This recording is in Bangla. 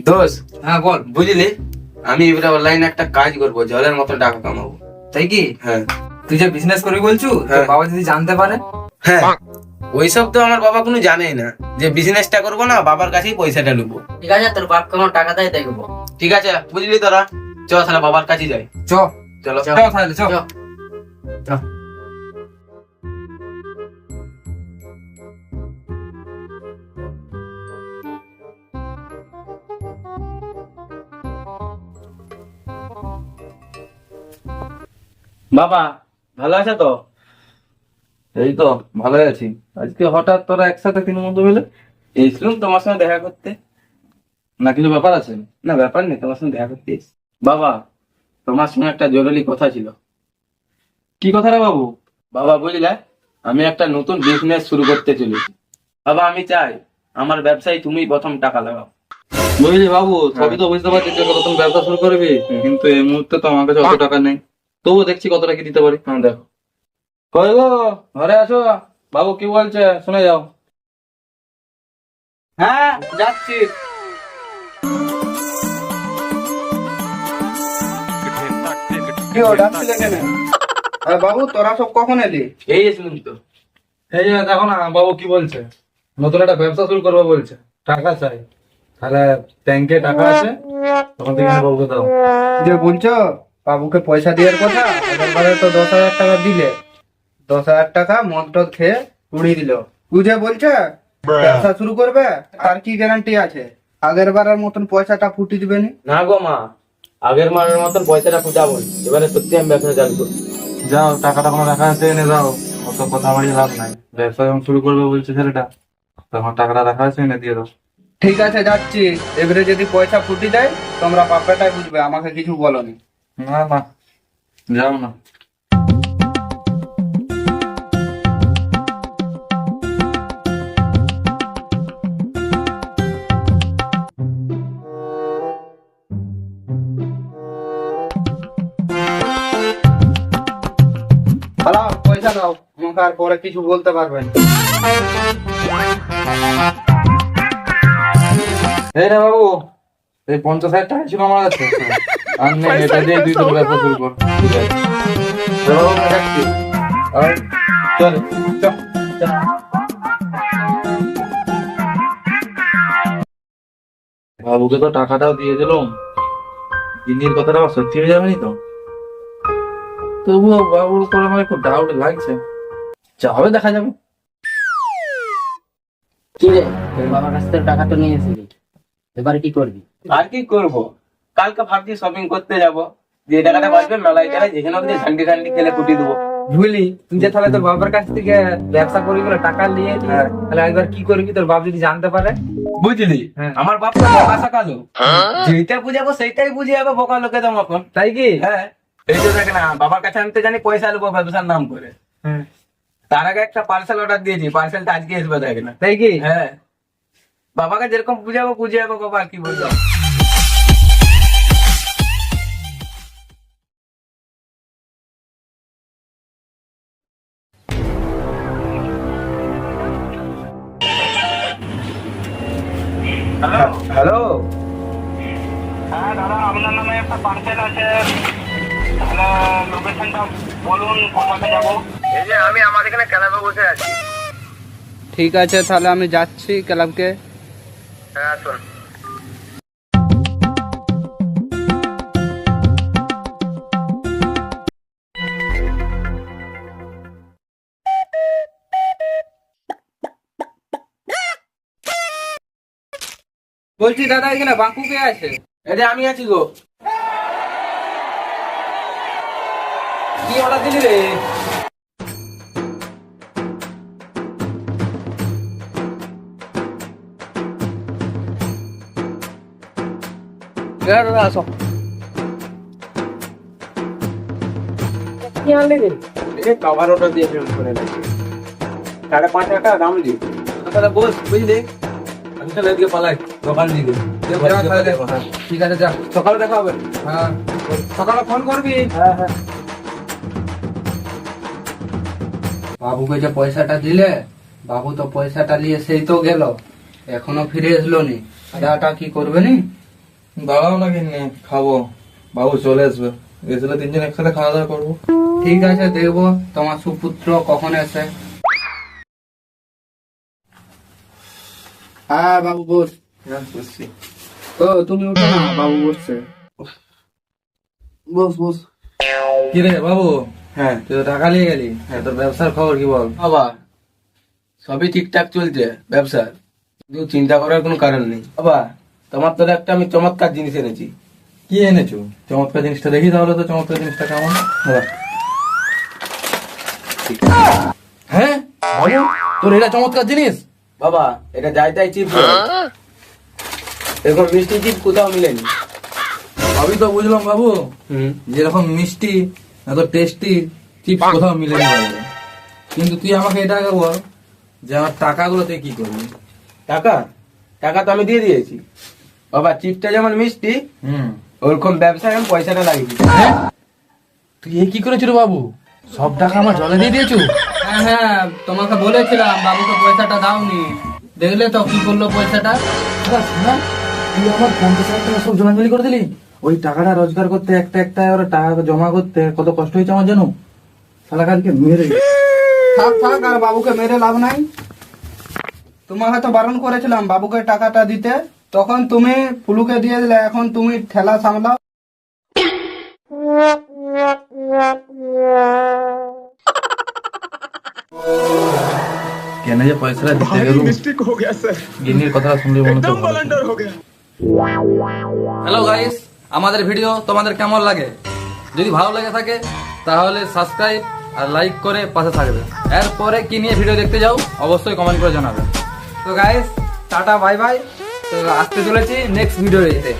দোষ, হ্যাঁ বল। বুঝলি আমি এবারে অনলাইনে একটা কাজ করবো, জলের মতো টাকা কামাবো। তাই কি? হ্যাঁ তুই যে বিজনেস করবি বলছু, তোর হ্যাঁ। বাবা যদি জানতে পারে? হ্যাঁ, ওইসব তো আমার বাবা কোনো জানেই না। যে বিজনেসটা করবো না, বাবার কাছেই পয়সাটা নেবো। ঠিক আছে, তোর বাপ কেমন টাকা দেয় দেখবো। ঠিক আছে, বুঝলি তোরা, চ তাহলে বাবার কাছে যাই। চ চলো। চ তাহলে চ। চ। বাবা ভালো আছে তো? এই তো ভালোই আছি। আজকে হঠাৎ তোরা একসাথে তিন বন্ধু মিলে? এসলাম তোমার সঙ্গে দেখা করতে। না কিছু ব্যাপার আছে? না ব্যাপার নেই, তোমার সঙ্গে দেখা করতে এসেছি। বাবা তোমার সঙ্গে একটা জরুরি কথা ছিল। কি কথা রে বাবু? বাবা বুঝলে, আমি একটা নতুন বিজনেস শুরু করতে চলেছি। বাবা আমি চাই আমার ব্যবসায় তুমি প্রথম টাকা লাগাও। বুঝলি বাবু, সবই তো বুঝতে পারছি যে নতুন ব্যবসা শুরু করবি, কিন্তু এই মুহূর্তে তো আমার কাছে অত টাকা নেই। তবুও দেখছি কত টাকা দিতে পারি। হ্যাঁ দেখো। কই গো, ঘরে আসো, বাবু কি বলছে শুনে যাও। হ্যাঁ যাচ্ছি। কি ও ডাকছিলে কেন? আরে বাবু তোরা সব কখন এলি? এই এসলাম তো। এই যে দেখো না বাবু কি বলছে, নতুন একটা ব্যবসা শুরু করবো বলছে, টাকা চাই। তাহলে ব্যাংকে টাকা আছে, তখন থেকে বাবুকে দাও। যে বলছো বাবুকে পয়সা দেওয়ার কথা, আগেরবারে তো 10,000 টাকা দিলে, 10,000 টাকা মদ টদ খেয়ে উড়িয়ে দিল। বুঝে বলছে ব্যবসা শুরু করবে, আর কি গ্যারান্টি আছে আগের বারের মতন পয়সাটা ফুটি দিবে নি? না গো মা, আগের মাসের মতন পয়সাটা ফুটাবো না। এবারে সত্যি আমি ব্যবসা চালু করবো। যাও টাকাটা কোনো রাখা আছে এনে দাও, অত কথা বাড়িয়ে লাভ নাই। ব্যবসা যখন শুরু করবে বলছে ছেলেটা, তখন টাকাটা রাখা আছে এনে দিয়ে দাও। ঠিক আছে যাচ্ছি। এবারে যদি পয়সা ফুটি দেয় তোমরা বাপ্পাটাই বুঝবে, আমাকে কিছু বলনি। না না, যাও না। হ্যালো, পয়সা দাও, আমাকে আর পরে কিছু বলতে পারবেন। এই রে বাবু, এই 50,000 টাকা ছিল আমার কাছে, আর নেই, এটা দিয়ে তুই তোর ব্যবসা শুরু কর। ঠিক আছে বাবু, আমি রাখছি। আর চল চল। বাবুকে তো টাকাটাও দিয়ে দিলাম, দিদির কথাটা আবার সত্যি হয়ে যাবে নি তো? তবুও বাবুর উপর আমার একটু ডাউট লাগছে। যা হবে দেখা যাবে। কি রে, তোর বাবার কাছ থেকে টাকা তো নিয়ে এসেছিলি, এবারে কি করবি? আর কি করবো, কালকে ভাবছি শপিং করতে যাব। যে টাকাটা বাঁচবে মেলায় টাকায় যেখানে ওদের ঝান্ডি ঝান্ডি খেলে কুটি দেবো। বুঝলি, তুই যে তাহলে তোর বাবার কাছ থেকে ব্যবসা করবি বলে টাকা নিয়ে নিস, হ্যাঁ। তাহলে একবার কি করবি তোর বাপ যদি জানতে পারে? বুঝলি, হ্যাঁ। আমার বাপটা বোকা সাকালো, যেটা বুঝাবো সেইটাই বুঝে যাবে বোকা লোকে তো এখন। তাই কি? হ্যাঁ, এই তো দেখ না, বাবার কাছে আমি তো জানি পয়সা নেবো ব্যবসার নাম করে। হ্যাঁ। তার আগে একটা পার্সেল অর্ডার দিয়েছি, পার্সেলটা আজকে আসবে দেখ না। তাই কি? হ্যাঁ, বাবাকে যেরকম বুঝাবো বুঝে যাবো, বাবা আর কি বলবো। হ্যালো, হ্যাঁ দাদা, আপনার নামে একটা পার্সেল আছে, তাহলে লোকেশনটা বলুন, কোথাতে যাবো? এই যে আমি আমাদের এখানে ক্লাবে বসে আছি। ঠিক আছে তাহলে আমি যাচ্ছি ক্লাবকে। হ্যাঁ আসুন। বলছি দাদা, এখানে বাঁকু কে আছে? এই যে আমি আছি গো। কি অর্ডার দিলি রে? দাদা আসো। কি আনলি রে? এই কভার অর্ডার দিয়েছি করে নাকি 5.5 টাকা দাম দিই। তাহলে বস, বুঝলি? আমি তাহলে এদিকে পালাই দোকান দিকে। ঠিক আছে যা, সকালে দেখা হবে। হ্যাঁ সকালে ফোন করবি। হ্যাঁ হ্যাঁ। বাবুকে যে পয়সাটা দিলে, বাবু তো পয়সাটা নিয়ে সেই তো গেল, এখনো ফিরে আসলো নি। টাকাটা কি করবে নি? দাঁড়াও না কিনে খাবো, বাবু চলে আসবে, এসলে তিনজন একসাথে খাওয়া দাওয়া করবো। ঠিক আছে, দেখবো তোমার সুপুত্র কখন আসে। হ্যাঁ বাবু বস। ও তুমি উঠো না, বাবু বসছে। বস বস। কি রে বাবু, হ্যাঁ তুই তো টাকা নিয়ে গেলি, তোর ব্যবসার খবর কি বল? বাবা, সবই ঠিকঠাক চলছে ব্যবসার, কিন্তু চিন্তা করার কোনো কারণ নেই। বাবা, তোমার তো একটা আমি চমৎকার জিনিস এনেছি। কি এনেছো? চমৎকার জিনিসটা দেখি তাহলে, তো চমৎকার জিনিসটা কেমন? হ্যাঁ বাবু, তোর এটা চমৎকার জিনিস? বাবা, এটা যাই তাই চিপ এরকম মিষ্টি চিপ কোথাও মিলেনি। সবই তো বুঝলাম বাবু, যেরকম মিষ্টি এত টেস্টি চিপ কোথাও মিলে না বাজারে। কিন্তু তুই আমাকে এটা আগে বল যে আমার টাকাগুলো তুই কি করবি? টাকা টাকা তো আমি দিয়ে দিয়েছি বাবা। চিপটা যেমন মিষ্টি, হুম, ওরকম ব্যবসায় আমি পয়সাটা লাগিয়ে দিই। তুই এ কি করেছিস রে বাবু? সব টাকা আমার জলে দিয়ে দিয়েছো? হ্যাঁ হ্যাঁ, তোমাকে বলেছিলাম, বাবুকে পয়সাটা দাওনি। দেখলে তো কি করলো পয়সাটা। তুই আমার 50,000 টাকা সব জমাজলি করে দিলি। ওই টাকাটা রোজগার করতে একটা একটা করে টাকা জমা করতে কত কষ্ট হয়েছে আমার জানো? শালা কালকে মেরে থাক থাক, আর বাবুকে মেরে লাভ নাই। তোমাকে তো বারণ করেছিলাম বাবুকে টাকাটা দিতে, তখন তুমি ফুলুকে দিয়ে দিলে, এখন তুমি ঠেলা সামলাও। কেন যে পয়সাটা দিতে গেল, গিন্নির কথাটা শুনলে মনে হচ্ছে ভালো। হ্যালো গাইস, আমাদের ভিডিও তোমাদের কেমন লাগে? যদি ভালো লেগে থাকে তাহলে সাবস্ক্রাইব আর লাইক করে পাশে থাকবে। এরপরে কি নিয়ে ভিডিও দেখতে যাও অবশ্যই কমেন্ট করে জানাবে। তো গাইস, টাটা বাই বাই। তো আসতে চলেছি নেক্সট ভিডিওতে।